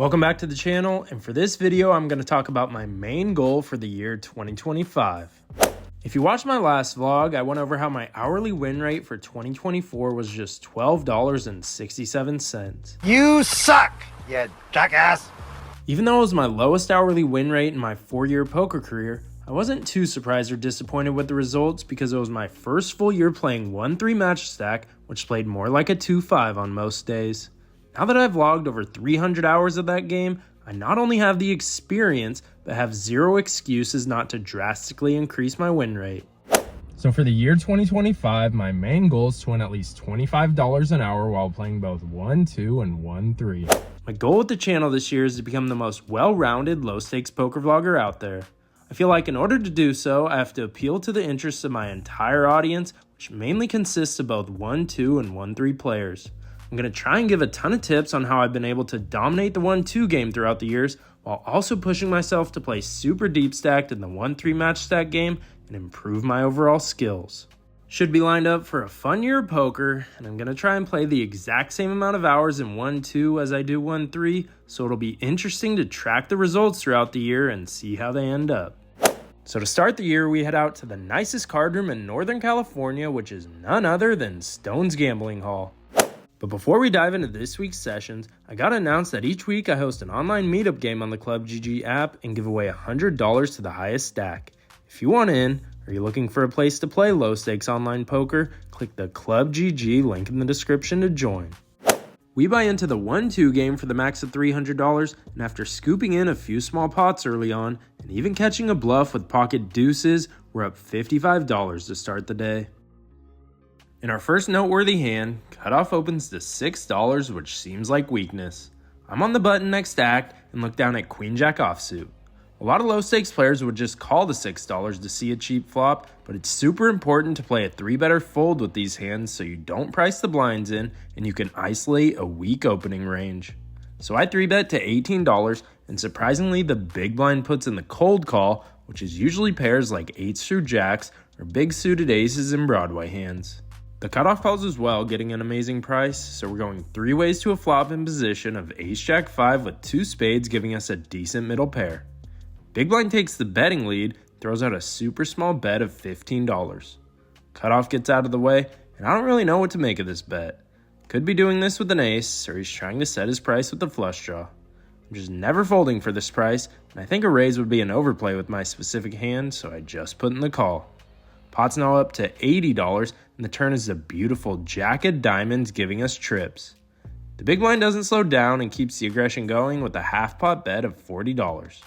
Welcome back to the channel, and for this video I'm going to talk about my main goal for the year 2025. If you watched my last vlog, I went over how my hourly win rate for 2024 was just $12.67. You suck, you jackass! Even though it was my lowest hourly win rate in my 4-year poker career, I wasn't too surprised or disappointed with the results because it was my first full year playing 1-3 match stack, which played more like a 2-5 on most days. Now that I've logged over 300 hours of that game, I not only have the experience, but have zero excuses not to drastically increase my win rate. So for the year 2025, my main goal is to win at least $25 an hour while playing both 1-2 and 1-3. My goal with the channel this year is to become the most well-rounded low-stakes poker vlogger out there. I feel like in order to do so, I have to appeal to the interests of my entire audience, which mainly consists of both 1-2 and 1-3 players. I'm going to try and give a ton of tips on how I've been able to dominate the 1-2 game throughout the years, while also pushing myself to play super deep stacked in the 1-3 match stack game and improve my overall skills. Should be lined up for a fun year of poker, and I'm going to try and play the exact same amount of hours in 1-2 as I do 1-3, so it'll be interesting to track the results throughout the year and see how they end up. So to start the year, we head out to the nicest card room in Northern California, which is none other than Stone's Gambling Hall. But before we dive into this week's sessions, I gotta announce that each week I host an online meetup game on the Club GG app and give away $100 to the highest stack. If you want in, or you're looking for a place to play low stakes online poker, click the Club GG link in the description to join. We buy into the 1-2 game for the max of $300, and after scooping in a few small pots early on, and even catching a bluff with pocket deuces, we're up $55 to start the day. In our first noteworthy hand, cutoff opens to $6, which seems like weakness. I'm on the button next act and look down at Queen Jack offsuit. A lot of low stakes players would just call the $6 to see a cheap flop, but it's super important to play a 3-better fold with these hands so you don't price the blinds in and you can isolate a weak opening range. So I 3-bet to $18, and surprisingly the big blind puts in the cold call, which is usually pairs like 8s through jacks or big suited aces and Broadway hands. The cutoff calls as well, getting an amazing price, so we're going 3 ways to a flop in position of Ace-Jack-5 with 2 spades giving us a decent middle pair. Big blind takes the betting lead, throws out a super small bet of $15. Cutoff gets out of the way, and I don't really know what to make of this bet. Could be doing this with an ace, or he's trying to set his price with a flush draw. I'm just never folding for this price, and I think a raise would be an overplay with my specific hand, so I just put in the call. Pot's now up to $80, and the turn is a beautiful jack of diamonds giving us trips. The big blind doesn't slow down and keeps the aggression going with a half pot bet of $40.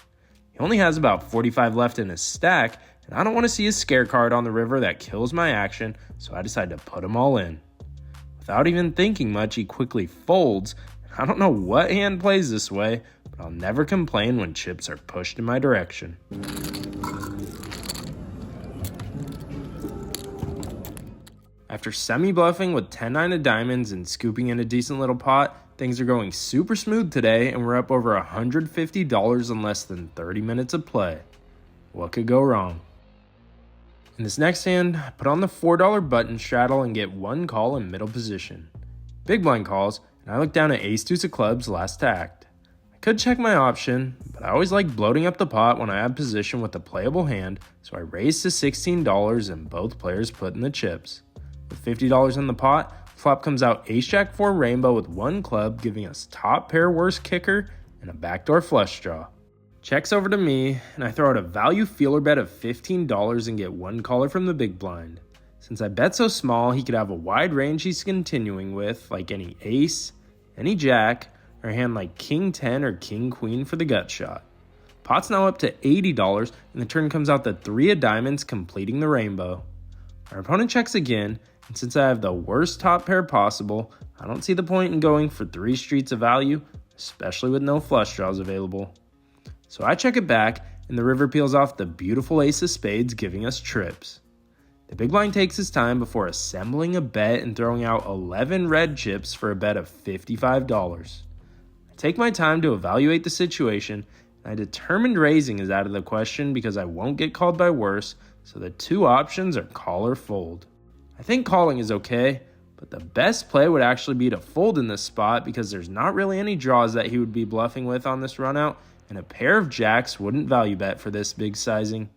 He only has about 45 left in his stack, and I don't want to see a scare card on the river that kills my action, so I decide to put them all in. Without even thinking much, he quickly folds. I don't know what hand plays this way, but I'll never complain when chips are pushed in my direction. After semi-bluffing with 10-9 of diamonds and scooping in a decent little pot, things are going super smooth today and we're up over $150 in less than 30 minutes of play. What could go wrong? In this next hand, I put on the $4 button straddle and get 1 call in middle position. Big blind calls, and I look down at ace-deuce of clubs last to act. I could check my option, but I always like bloating up the pot when I have position with a playable hand, so I raise to $16 and both players put in the chips. With $50 in the pot, flop comes out Ace-Jack-4 rainbow with 1 club, giving us top pair worst kicker and a backdoor flush draw. Checks over to me, and I throw out a value feeler bet of $15 and get 1 caller from the big blind. Since I bet so small, he could have a wide range he's continuing with, like any ace, any jack, or a hand like king 10 or king queen for the gut shot. Pot's now up to $80, and the turn comes out the 3 of diamonds, completing the rainbow. Our opponent checks again, and since I have the worst top pair possible, I don't see the point in going for 3 streets of value, especially with no flush draws available. So I check it back, and the river peels off the beautiful ace of spades, giving us trips. The big blind takes his time before assembling a bet and throwing out 11 red chips for a bet of $55. I take my time to evaluate the situation, and I determined raising is out of the question because I won't get called by worse, so the 2 options are call or fold. I think calling is okay, but but the best play would actually be to fold in this spot because there's not really any draws that he would be bluffing with on this run out, and a pair of jacks wouldn't value bet for this big sizing.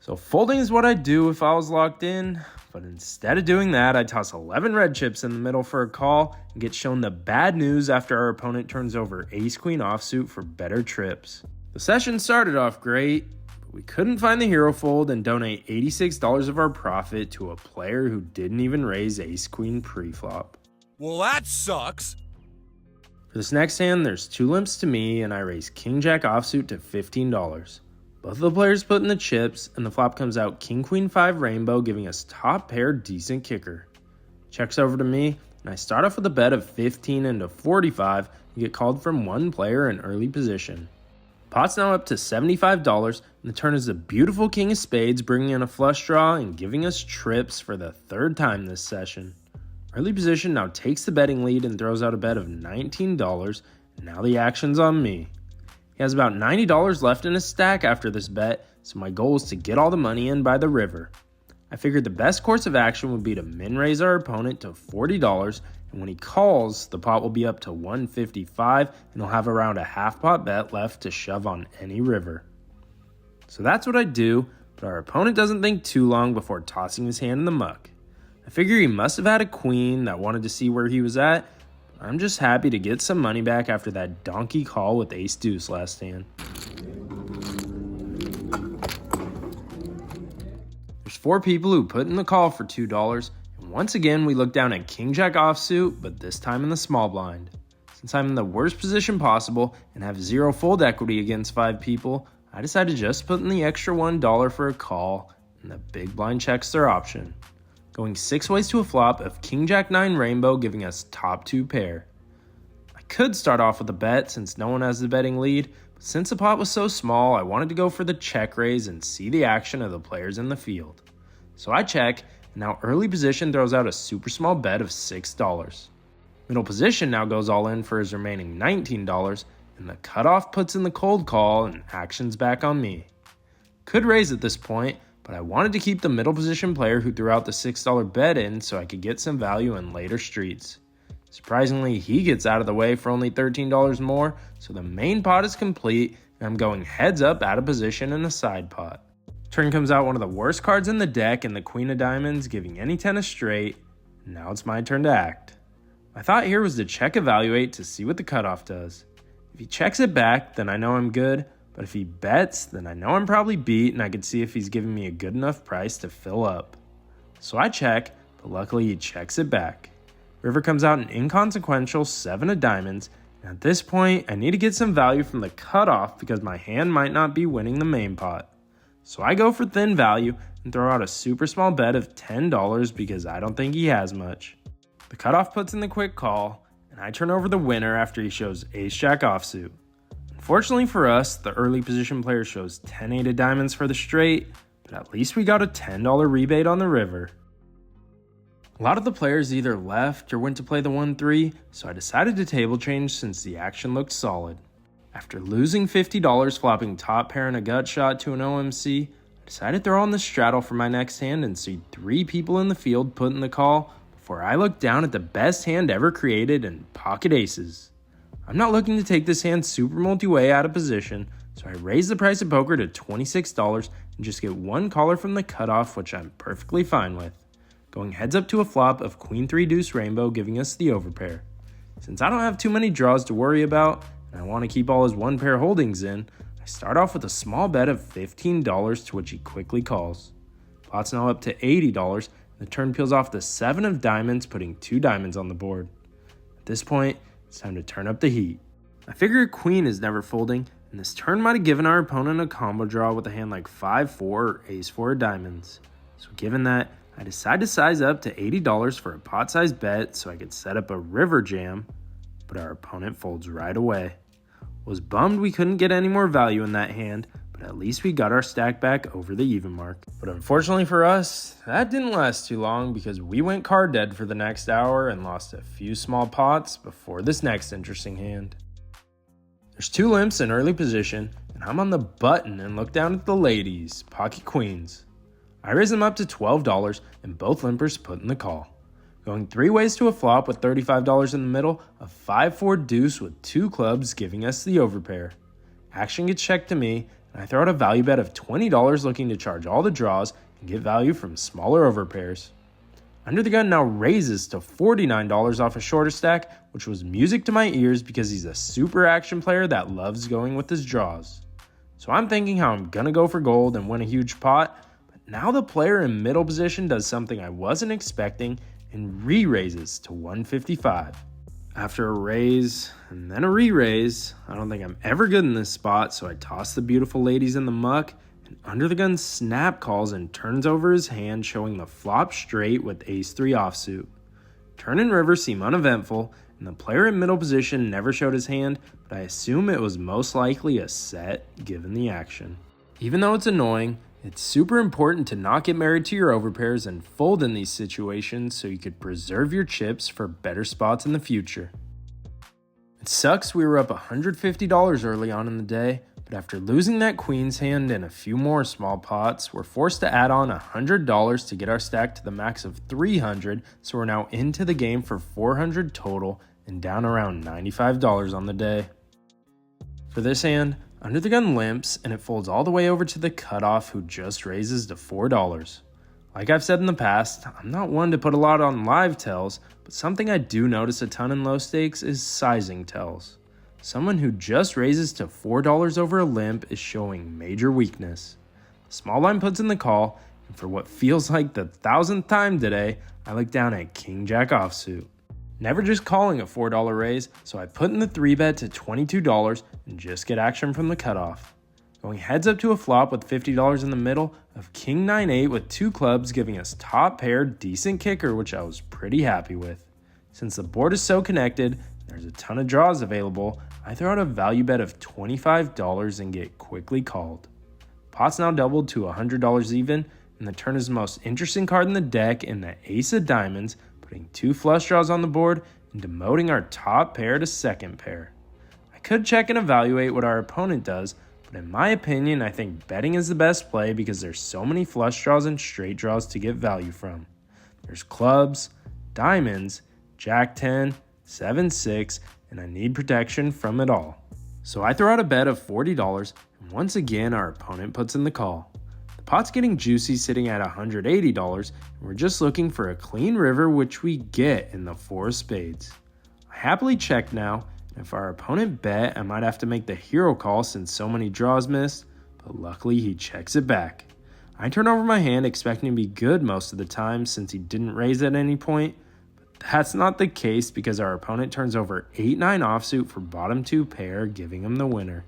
So folding is what I'd do if I was locked in, but instead of doing that, I toss 11 red chips in the middle for a call and get shown the bad news after our opponent turns over ace-queen offsuit for better trips. The session started off great, but we couldn't find the hero fold and donate $86 of our profit to a player who didn't even raise ace-queen pre-flop. Well, that sucks. For this next hand, there's 2 limps to me, and I raise king-jack offsuit to $15. Both of the players put in the chips, and the flop comes out king-queen-5 rainbow, giving us top pair decent kicker. Checks over to me, and I start off with a bet of 15 into 45 and get called from one player in early position. Pot's now up to $75, and the turn is a beautiful king of spades, bringing in a flush draw and giving us trips for the 3rd time this session. Early position now takes the betting lead and throws out a bet of $19, and now the action's on me. He has about $90 left in his stack after this bet, so my goal is to get all the money in by the river. I figured the best course of action would be to min-raise our opponent to $40, and when he calls, the pot will be up to $155, and he'll have around a half pot bet left to shove on any river. So that's what I do, but our opponent doesn't think too long before tossing his hand in the muck. I figure he must have had a queen that wanted to see where he was at. I'm just happy to get some money back after that donkey call with ace-deuce last hand. There's 4 people who put in the call for $2, and once again we look down at king-jack offsuit, but this time in the small blind. Since I'm in the worst position possible and have 0 fold equity against 5 people, I decided to just put in the extra $1 for a call, and the big blind checks their option. Going 6 ways to a flop of king-jack-9 rainbow, giving us top 2 pair. I could start off with a bet since no one has the betting lead, but since the pot was so small, I wanted to go for the check raise and see the action of the players in the field. So I check, and now early position throws out a super small bet of $6. Middle position now goes all in for his remaining $19, and the cutoff puts in the cold call and action's back on me. Could raise at this point, but I wanted to keep the middle position player who threw out the $6 bet in so I could get some value in later streets. Surprisingly, he gets out of the way for only $13 more, so the main pot is complete, and I'm going heads up out of position in a side pot. Turn comes out one of the worst cards in the deck and the queen of diamonds, giving any 10 a straight. Now it's my turn to act. My thought here was to check evaluate to see what the cutoff does. If he checks it back, then I know I'm good. But if he bets, then I know I'm probably beat and I could see if he's giving me a good enough price to fill up. So I check, but luckily he checks it back. River comes out an inconsequential 7 of diamonds, and at this point I need to get some value from the cutoff because my hand might not be winning the main pot. So I go for thin value and throw out a super small bet of $10 because I don't think he has much. The cutoff puts in the quick call, and I turn over the winner after he shows ace-jack offsuit. Unfortunately for us, the early position player shows 10-8 of diamonds for the straight, but at least we got a $10 rebate on the river. A lot of the players either left or went to play the 1-3, so I decided to table change since the action looked solid. After losing $50 flopping top pair and a gut shot to an OMC, I decided to throw on the straddle for my next hand and see 3 people in the field put in the call before I looked down at the best hand ever created in pocket aces. I'm not looking to take this hand super multi-way out of position, so I raise the price of poker to $26 and just get one caller from the cutoff, which I'm perfectly fine with. Going heads up to a flop of queen 3 deuce rainbow, giving us the overpair. Since I don't have too many draws to worry about, and I want to keep all his one pair holdings in, I start off with a small bet of $15 to which he quickly calls. Pot's now up to $80, and the turn peels off the 7 of diamonds, putting 2 diamonds on the board. At this point, it's time to turn up the heat. I figure a queen is never folding, and this turn might have given our opponent a combo draw with a hand like 5-4 or ace-4 of diamonds. So given that, I decide to size up to $80 for a pot-sized bet so I could set up a river jam, but our opponent folds right away. Was bummed we couldn't get any more value in that hand, but at least we got our stack back over the even mark. But unfortunately for us, that didn't last too long because we went card dead for the next hour and lost a few small pots before this next interesting hand. There's 2 limps in early position, and I'm on the button and look down at the ladies, pocket queens. I raise them up to $12, and both limpers put in the call. Going 3 ways to a flop with $35 in the middle, a 5-4 deuce with 2 clubs giving us the overpair. Action gets checked to me, and I throw out a value bet of $20 looking to charge all the draws and get value from smaller overpairs. Under the Gun now raises to $49 off a shorter stack, which was music to my ears because he's a super action player that loves going with his draws. So I'm thinking how I'm gonna go for gold and win a huge pot, but now the player in middle position does something I wasn't expecting and re-raises to $155. After a raise and then a re-raise, I don't think I'm ever good in this spot, so I toss the beautiful ladies in the muck, and Under the Gun snap calls and turns over his hand, showing the flop straight with ace-3 offsuit. Turn and river seem uneventful, and the player in middle position never showed his hand, but I assume it was most likely a set given the action. Even though it's annoying, it's super important to not get married to your overpairs and fold in these situations so you could preserve your chips for better spots in the future. It sucks we were up $150 early on in the day, but after losing that queen's hand and a few more small pots, we're forced to add on $100 to get our stack to the max of $300, so we're now into the game for $400 total and down around $95 on the day. For this hand, Under the Gun limps and it folds all the way over to the cutoff, who just raises to $4. Like I've said in the past, I'm not one to put a lot on live tells, but something I do notice a ton in low stakes is sizing tells. Someone who just raises to $4 over a limp is showing major weakness. Small blind puts in the call, and for what feels like the 1,000th time today, I look down at King Jack offsuit. Never just calling a $4 raise, so I put in the 3-bet to $22 and just get action from the cutoff. Going heads up to a flop with $50 in the middle of King 9-8 with 2 clubs, giving us top pair decent kicker, which I was pretty happy with. Since the board is so connected, there's a ton of draws available, I throw out a value bet of $25 and get quickly called. Pot's now doubled to $100 even, and the turn is the most interesting card in the deck in the ace of diamonds, putting 2 flush draws on the board and demoting our top pair to second pair. I could check and evaluate what our opponent does, but in my opinion, I think betting is the best play because there's so many flush draws and straight draws to get value from. There's clubs, diamonds, jack 10, 7-6, and I need protection from it all. So I throw out a bet of $40, and once again our opponent puts in the call. The pot's getting juicy, sitting at $180, and we're just looking for a clean river, which we get in the 4 of spades. I happily check now, and if our opponent bet, I might have to make the hero call since so many draws missed, but luckily he checks it back. I turn over my hand expecting to be good most of the time since he didn't raise at any point, but that's not the case because our opponent turns over 8-9 offsuit for bottom 2 pair, giving him the winner.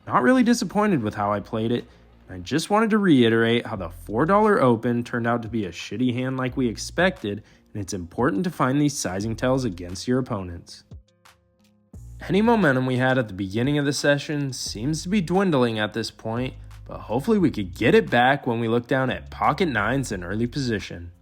Not really disappointed with how I played it, and I just wanted to reiterate how the $4 open turned out to be a shitty hand like we expected, and it's important to find these sizing tells against your opponents. Any momentum we had at the beginning of the session seems to be dwindling at this point, but hopefully we could get it back when we look down at pocket 9s in early position.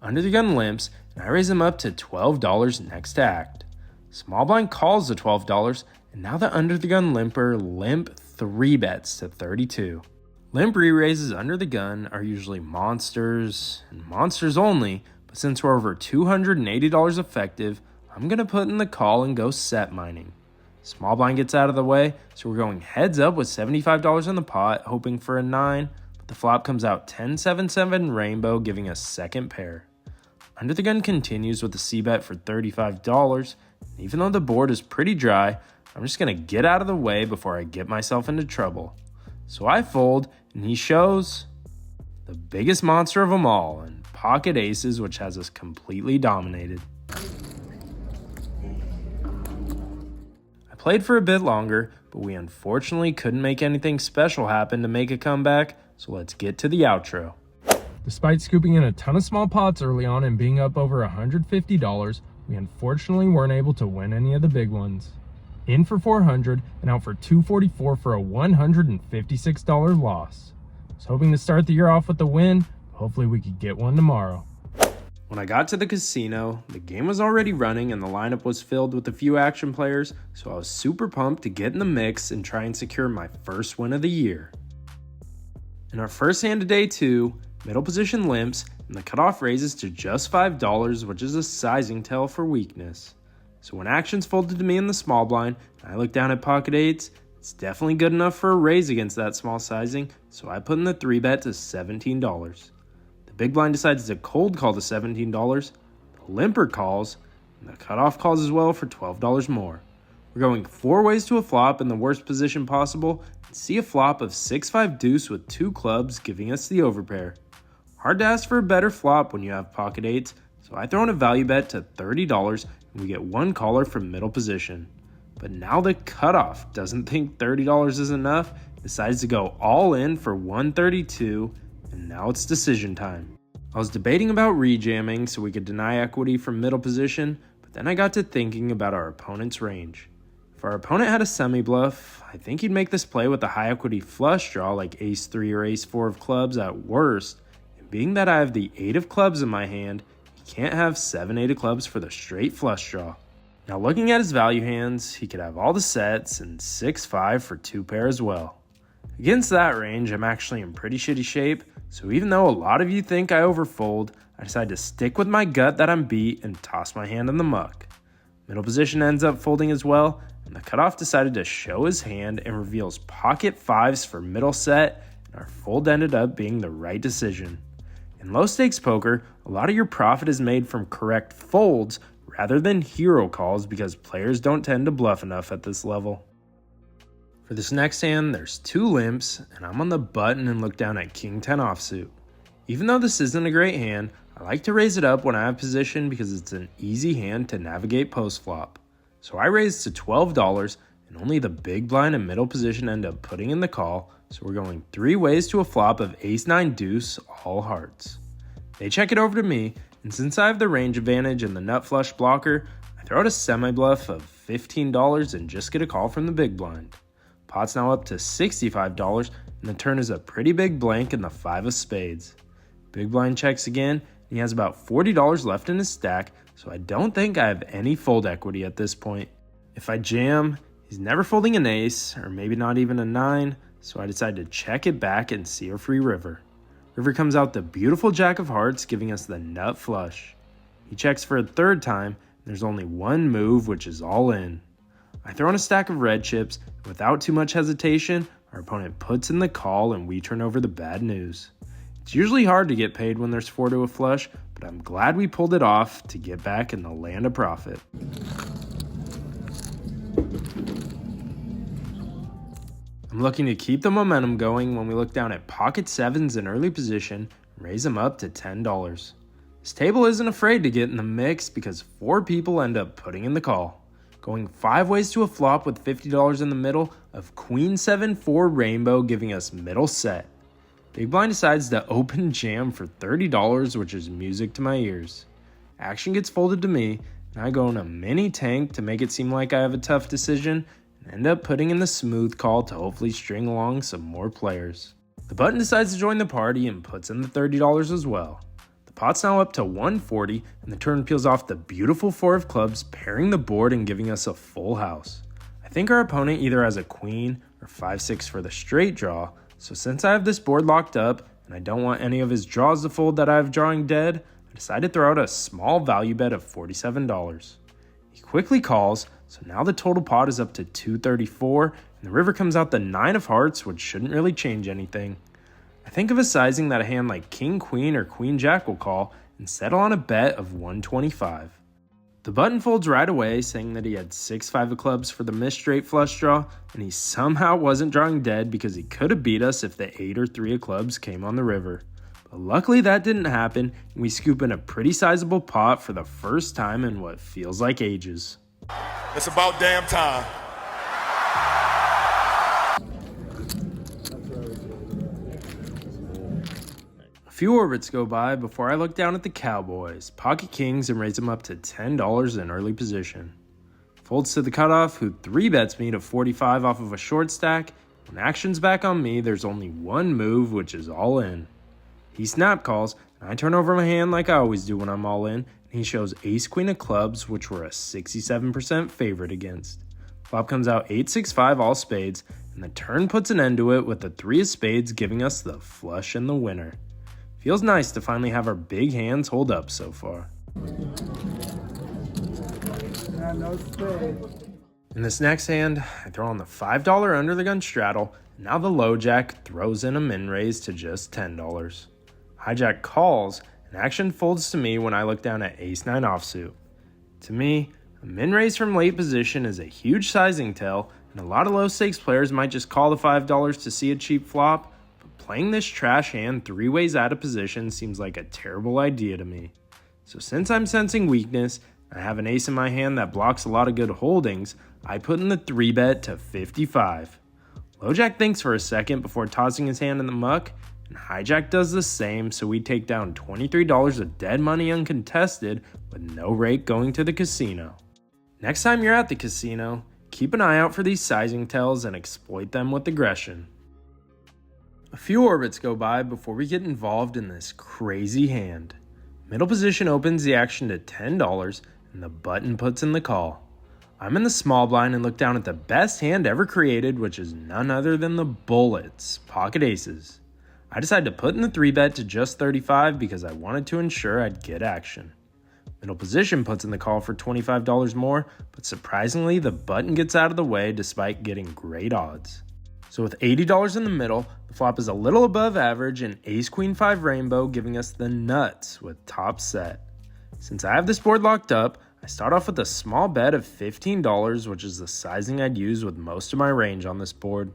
Under the Gun limps, and I raise him up to $12 next to act. Small blind calls the $12, and now the Under the Gun limper limp 3-bets to $32. Limp re-raises Under the Gun are usually monsters, and monsters only, but since we're over $280 effective, I'm going to put in the call and go set mining. Small blind gets out of the way, so we're going heads up with $75 in the pot, hoping for a 9, but the flop comes out 10-7-7 rainbow, giving us second pair. Under the Gun continues with a c-bet for $35, and even though the board is pretty dry, I'm just going to get out of the way before I get myself into trouble. So I fold, and he shows the biggest monster of them all, and pocket aces, which has us completely dominated. I played for a bit longer, but we unfortunately couldn't make anything special happen to make a comeback, so let's get to the outro. Despite scooping in a ton of small pots early on and being up over $150, we unfortunately weren't able to win any of the big ones. In for $400 and out for $244 for a $156 loss. I was hoping to start the year off with a win, but hopefully we could get one tomorrow. When I got to the casino, the game was already running and the lineup was filled with a few action players, so I was super pumped to get in the mix and try and secure my first win of the year. In our first hand of day 2, Middle position limps, and the cutoff raises to just $5, which is a sizing tell for weakness. So when action's folded to me in the small blind, and I look down at pocket eights, it's definitely good enough for a raise against that small sizing, so I put in the 3-bet to $17. The big blind decides to cold call to $17, the limper calls, and the cutoff calls as well for $12 more. We're going 4 ways to a flop in the worst position possible, and see a flop of 6-5 deuce with 2 clubs giving us the overpair. Hard to ask for a better flop when you have pocket eights, so I throw in a value bet to $30 and we get 1 caller from middle position. But now the cutoff doesn't think $30 is enough, decides to go all in for $132, and now it's decision time. I was debating about rejamming so we could deny equity from middle position, but then I got to thinking about our opponent's range. If our opponent had a semi-bluff, I think he'd make this play with a high equity flush draw like ace-3 or ace-4 of clubs at worst. Being that I have the 8 of clubs in my hand, he can't have 7-8 of clubs for the straight flush draw. Now looking at his value hands, he could have all the sets and 6-5 for 2 pair as well. Against that range, I'm actually in pretty shitty shape, so even though a lot of you think I overfold, I decide to stick with my gut that I'm beat and toss my hand in the muck. Middle position ends up folding as well, and the cutoff decided to show his hand and reveals pocket 5s for middle set, and our fold ended up being the right decision. In low-stakes poker, a lot of your profit is made from correct folds rather than hero calls because players don't tend to bluff enough at this level. For this next hand, there's 2 limps, and I'm on the button and look down at King 10 offsuit. Even though this isn't a great hand, I like to raise it up when I have position because it's an easy hand to navigate post-flop. So I raised to $12, and only the big blind and middle position end up putting in the call, so we're going 3 ways to a flop of ace-9 deuce, all hearts. They check it over to me, and since I have the range advantage and the nut flush blocker, I throw out a semi-bluff of $15 and just get a call from the big blind. Pot's now up to $65, and the turn is a pretty big blank in the 5 of spades. Big blind checks again, and he has about $40 left in his stack, so I don't think I have any fold equity at this point. If I jam, he's never folding an ace, or maybe not even a 9, so I decide to check it back and see a free river. River comes out the beautiful jack of hearts, giving us the nut flush. He checks for a 3rd time, and there's only 1 move, which is all in. I throw in a stack of red chips, and without too much hesitation, our opponent puts in the call and we turn over the bad news. It's usually hard to get paid when there's 4 to a flush, but I'm glad we pulled it off to get back in the land of profit. I'm looking to keep the momentum going when we look down at pocket 7s in early position and raise them up to $10. This table isn't afraid to get in the mix because 4 people end up putting in the call. Going 5 ways to a flop with $50 in the middle of Queen 7-4 rainbow giving us middle set. Big blind decides to open jam for $30, which is music to my ears. Action gets folded to me, and I go in a mini tank to make it seem like I have a tough decision, and end up putting in the smooth call to hopefully string along some more players. The button decides to join the party and puts in the $30 as well. The pot's now up to $140, and the turn peels off the beautiful 4 of clubs, pairing the board and giving us a full house. I think our opponent either has a queen or 5-6 for the straight draw, so since I have this board locked up and I don't want any of his draws to fold that I have drawing dead, I decided to throw out a small value bet of $47. He quickly calls, so now the total pot is up to $234, and the river comes out the 9 of hearts, which shouldn't really change anything. I think of a sizing that a hand like King Queen or Queen Jack will call and settle on a bet of $125. The button folds right away, saying that he had 6-5 of clubs for the missed straight flush draw, and he somehow wasn't drawing dead because he could have beat us if the 8 or 3 of clubs came on the river. But luckily that didn't happen, and we scoop in a pretty sizable pot for the first time in what feels like ages. It's about damn time. A few orbits go by before I look down at the Cowboys, pocket kings, and raise them up to $10 in early position. Folds to the cutoff, who 3-bets me to 45 off of a short stack. When action's back on me, there's only 1 move, which is all in. He snap calls, and I turn over my hand like I always do when I'm all in, and he shows ace-queen of clubs, which we're a 67% favorite against. Flop comes out 8-6-5 all spades, and the turn puts an end to it with the 3 of spades giving us the flush and the winner. Feels nice to finally have our big hands hold up so far. In this next hand, I throw on the $5 under the gun straddle, and now the low jack throws in a min raise to just $10. Hijack calls, and action folds to me when I look down at ace-9 offsuit. To me, a min raise from late position is a huge sizing tell, and a lot of low stakes players might just call the $5 to see a cheap flop, but playing this trash hand 3 ways out of position seems like a terrible idea to me. So since I'm sensing weakness, and I have an ace in my hand that blocks a lot of good holdings, I put in the 3-bet to 55. LoJack thinks for a second before tossing his hand in the muck, and Hijack does the same, so we take down $23 of dead money uncontested with no rake going to the casino. Next time you're at the casino, keep an eye out for these sizing tells and exploit them with aggression. A few orbits go by before we get involved in this crazy hand. Middle position opens the action to $10 and the button puts in the call. I'm in the small blind and look down at the best hand ever created, which is none other than the Bullets, pocket aces. I decided to put in the 3-bet to just 35 because I wanted to ensure I'd get action. Middle position puts in the call for $25 more, but surprisingly the button gets out of the way despite getting great odds. So with $80 in the middle, the flop is a little above average and ace-queen-5 rainbow giving us the nuts with top set. Since I have this board locked up, I start off with a small bet of $15, which is the sizing I'd use with most of my range on this board.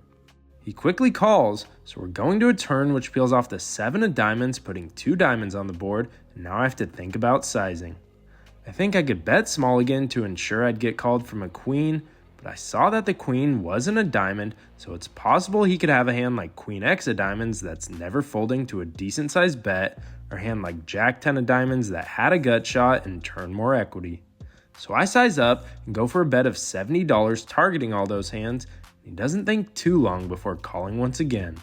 He quickly calls, so we're going to a turn which peels off the 7 of diamonds, putting 2 diamonds on the board, and now I have to think about sizing. I think I could bet small again to ensure I'd get called from a queen, but I saw that the queen wasn't a diamond, so it's possible he could have a hand like queen X of diamonds that's never folding to a decent sized bet, or a hand like jack 10 of diamonds that had a gut shot and turned more equity. So I size up and go for a bet of $70 targeting all those hands. He doesn't think too long before calling once again.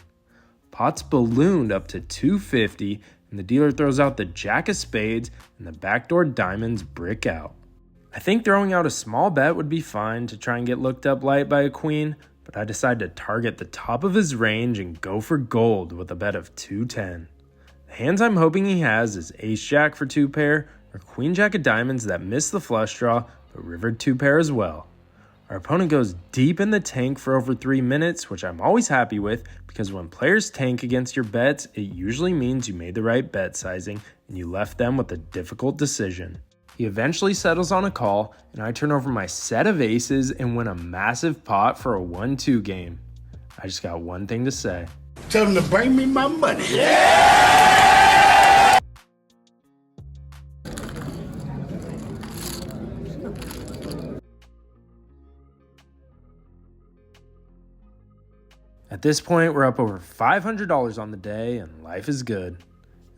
Pot's ballooned up to $250 and the dealer throws out the jack of spades and the backdoor diamonds brick out. I think throwing out a small bet would be fine to try and get looked up light by a queen, but I decide to target the top of his range and go for gold with a bet of $210. The hands I'm hoping he has is ace jack for 2 pair or queen jack of diamonds that missed the flush draw but rivered 2 pair as well. Our opponent goes deep in the tank for over 3 minutes, which I'm always happy with because when players tank against your bets, it usually means you made the right bet sizing and you left them with a difficult decision. He eventually settles on a call and I turn over my set of aces and win a massive pot for a 1-2 game. I just got one thing to say. Tell them to bring me my money. At this point, we're up over $500 on the day and life is good.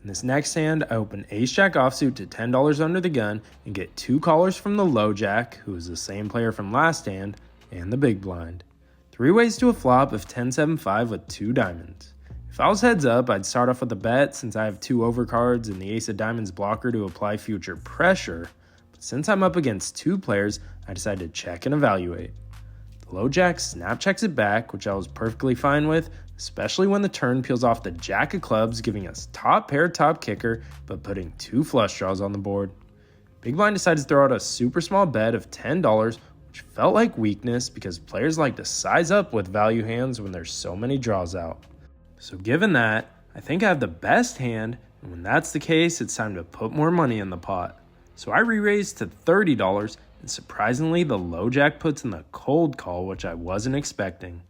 In this next hand, I open ace-jack offsuit to $10 under the gun and get 2 callers from the low jack, who is the same player from last hand, and the big blind. 3 ways to a flop of 10-7-5 with 2 diamonds. If I was heads up, I'd start off with a bet since I have 2 overcards and the ace of diamonds blocker to apply future pressure, but since I'm up against 2 players, I decide to check and evaluate. The low jack snap checks it back, which I was perfectly fine with, especially when the turn peels off the jack of clubs, giving us top pair top kicker, but putting 2 flush draws on the board. Big blind decides to throw out a super small bet of $10, which felt like weakness because players like to size up with value hands when there's so many draws out. So given that, I think I have the best hand, and when that's the case, it's time to put more money in the pot. So I re-raise to $30, and surprisingly, the low jack puts in the cold call, which I wasn't expecting.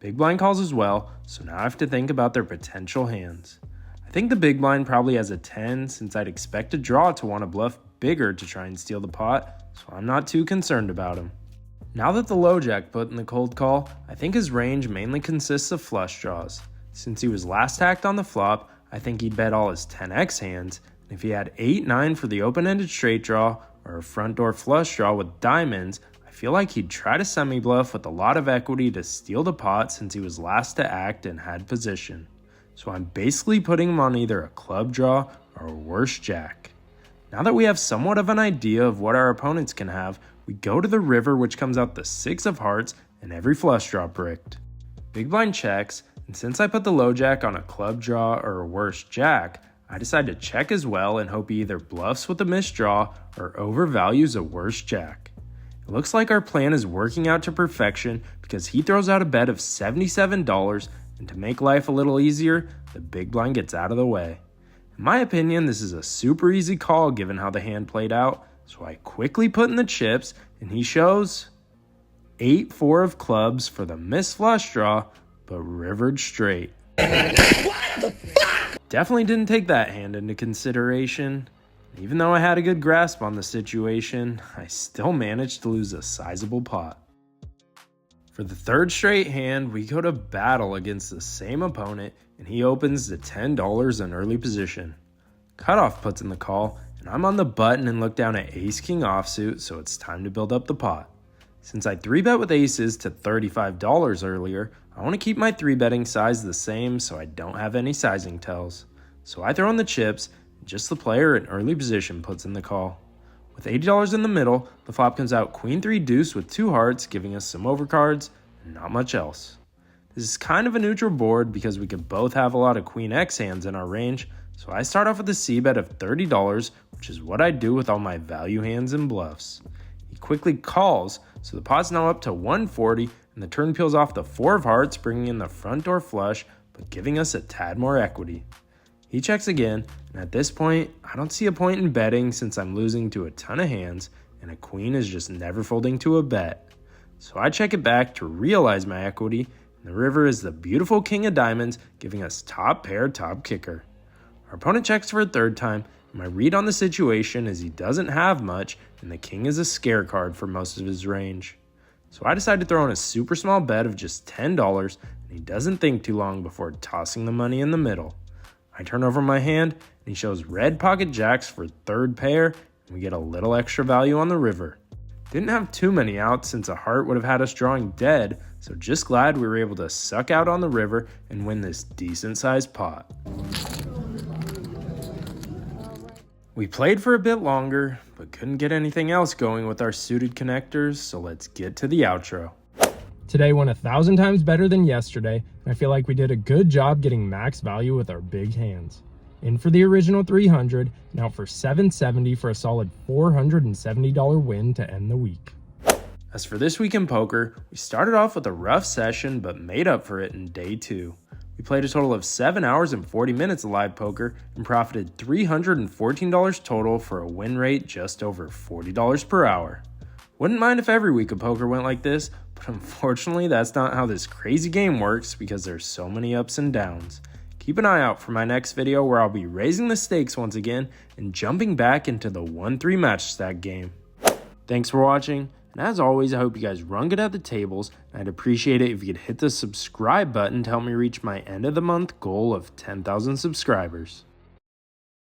Big blind calls as well, so now I have to think about their potential hands. I think the big blind probably has a 10 since I'd expect a draw to want to bluff bigger to try and steal the pot, so I'm not too concerned about him. Now that the low jack put in the cold call, I think his range mainly consists of flush draws. Since he was last hacked on the flop, I think he'd bet all his 10x hands, and if he had 8-9 for the open-ended straight draw or a front door flush draw with diamonds, I feel like he'd try to semi-bluff with a lot of equity to steal the pot since he was last to act and had position. So I'm basically putting him on either a club draw or a worse jack. Now that we have somewhat of an idea of what our opponents can have, we go to the river, which comes out the 6 of hearts and every flush draw bricked. Big blind checks, and since I put the low jack on a club draw or a worse jack, I decide to check as well and hope he either bluffs with a missed draw or overvalues a worse jack. It looks like our plan is working out to perfection because he throws out a bet of $77, and to make life a little easier, the big blind gets out of the way. In my opinion, this is a super easy call given how the hand played out, so I quickly put in the chips and he shows 8-4 of clubs for the missed flush draw, but rivered straight. Definitely didn't take that hand into consideration. Even though I had a good grasp on the situation, I still managed to lose a sizable pot. For the third straight hand, we go to battle against the same opponent, and he opens to $10 in early position. Cutoff puts in the call, and I'm on the button and look down at ace-king offsuit, so it's time to build up the pot. Since I 3-bet with aces to $35 earlier, I want to keep my 3-betting size the same so I don't have any sizing tells. So I throw in the chips, and just the player in early position puts in the call. With $80 in the middle, the flop comes out queen 3 deuce with 2 hearts, giving us some overcards and not much else. This is kind of a neutral board because we could both have a lot of queen X hands in our range, so I start off with a c-bet of $30, which is what I do with all my value hands and bluffs. He quickly calls, so the pot's now up to $140, and the turn peels off the 4 of hearts, bringing in the front door flush, but giving us a tad more equity. He checks again, and at this point, I don't see a point in betting since I'm losing to a ton of hands, and a queen is just never folding to a bet. So I check it back to realize my equity, and the river is the beautiful king of diamonds, giving us top pair, top kicker. Our opponent checks for a third time, and my read on the situation is he doesn't have much, and the king is a scare card for most of his range. So I decide to throw in a super small bet of just $10, and he doesn't think too long before tossing the money in the middle. I turn over my hand, and he shows red pocket jacks for third pair, and we get a little extra value on the river. Didn't have too many outs since a heart would have had us drawing dead, so just glad we were able to suck out on the river and win this decent sized pot. We played for a bit longer, but couldn't get anything else going with our suited connectors, so let's get to the outro. Today went 1,000 times better than yesterday, and I feel like we did a good job getting max value with our big hands. In for the original 300, and out for 770 for a solid $470 win to end the week. As for this week in poker, we started off with a rough session, but made up for it in day 2. We played a total of 7 hours and 40 minutes of live poker and profited $314 total for a win rate just over $40 per hour. Wouldn't mind if every week of poker went like this, but unfortunately that's not how this crazy game works because there's so many ups and downs. Keep an eye out for my next video where I'll be raising the stakes once again and jumping back into the 1-3 match stack game. Thanks for watching, and as always I hope you guys run good at the tables, and I'd appreciate it if you could hit the subscribe button to help me reach my end of the month goal of 10,000 subscribers.